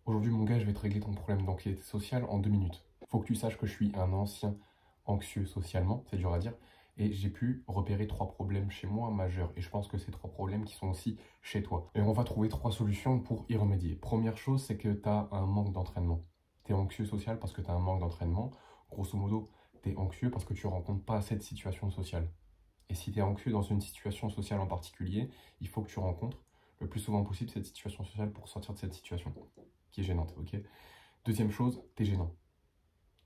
Aujourd'hui, mon gars, je vais te régler ton problème d'anxiété sociale en 2 minutes. Faut que tu saches que je suis un ancien anxieux socialement, c'est dur à dire, et j'ai pu repérer 3 problèmes chez moi majeurs. Et je pense que ces 3 problèmes qui sont aussi chez toi. Et on va trouver 3 solutions pour y remédier. Première chose, c'est que tu as un manque d'entraînement. Tu es anxieux social parce que tu as un manque d'entraînement. Grosso modo, tu es anxieux parce que tu ne rencontres pas assez de situations sociales. Et si tu es anxieux dans une situation sociale en particulier, il faut que tu rencontres le plus souvent possible cette situation sociale pour sortir de cette situation qui est gênante, ok? Deuxième chose, t'es gênant.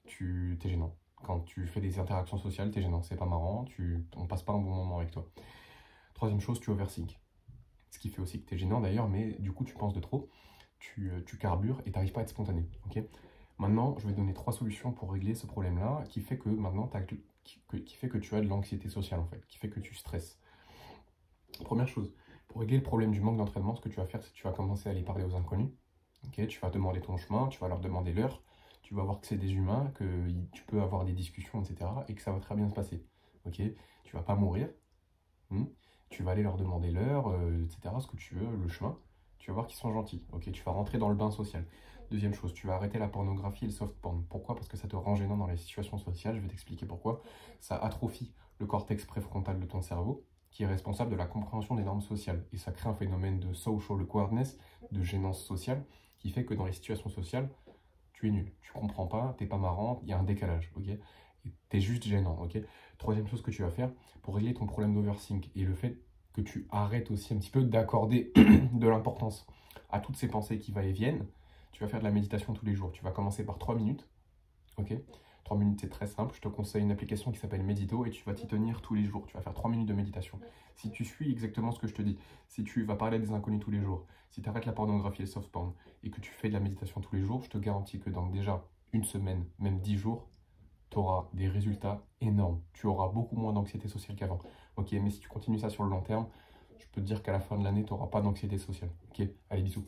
T'es gênant. Quand tu fais des interactions sociales, t'es gênant. C'est pas marrant, on passe pas un bon moment avec toi. Troisième chose, tu overthink. Ce qui fait aussi que t'es gênant d'ailleurs, mais du coup tu penses de trop, tu carbures et t'arrives pas à être spontané, ok? Maintenant, je vais donner 3 solutions pour régler ce problème-là, qui fait que maintenant, qui fait que tu as de l'anxiété sociale en fait, qui fait que tu stresses. Première chose, pour régler le problème du manque d'entraînement, ce que tu vas faire, c'est que tu vas commencer à aller parler aux inconnus. Okay, tu vas demander ton chemin, tu vas leur demander l'heure, tu vas voir que c'est des humains, que tu peux avoir des discussions, etc. et que ça va très bien se passer. Okay, tu vas pas mourir, tu vas aller leur demander l'heure, etc. Ce que tu veux, le chemin. Tu vas voir qu'ils sont gentils. Okay, tu vas rentrer dans le bain social. Deuxième chose, tu vas arrêter la pornographie et le soft porn. Pourquoi? Parce que ça te rend gênant dans les situations sociales. Je vais t'expliquer pourquoi. Ça atrophie le cortex préfrontal de ton cerveau, qui est responsable de la compréhension des normes sociales. Et ça crée un phénomène de social awkwardness, de gênance sociale, qui fait que dans les situations sociales, tu es nul, tu comprends pas, t'es pas marrant, il y a un décalage, ok? Et t'es juste gênant, ok? Troisième chose que tu vas faire pour régler ton problème d'overthink et le fait que tu arrêtes aussi un petit peu d'accorder de l'importance à toutes ces pensées qui va et viennent, tu vas faire de la méditation tous les jours. Tu vas commencer par 3 minutes, ok? 3 minutes, c'est très simple. Je te conseille une application qui s'appelle Medito et tu vas t'y tenir tous les jours. Tu vas faire 3 minutes de méditation. Si tu suis exactement ce que je te dis, si tu vas parler à des inconnus tous les jours, si tu arrêtes la pornographie et le soft porn et que tu fais de la méditation tous les jours, je te garantis que dans déjà une semaine, même 10 jours, tu auras des résultats énormes. Tu auras beaucoup moins d'anxiété sociale qu'avant. Ok, mais si tu continues ça sur le long terme, je peux te dire qu'à la fin de l'année, tu n'auras pas d'anxiété sociale. Ok, allez, bisous.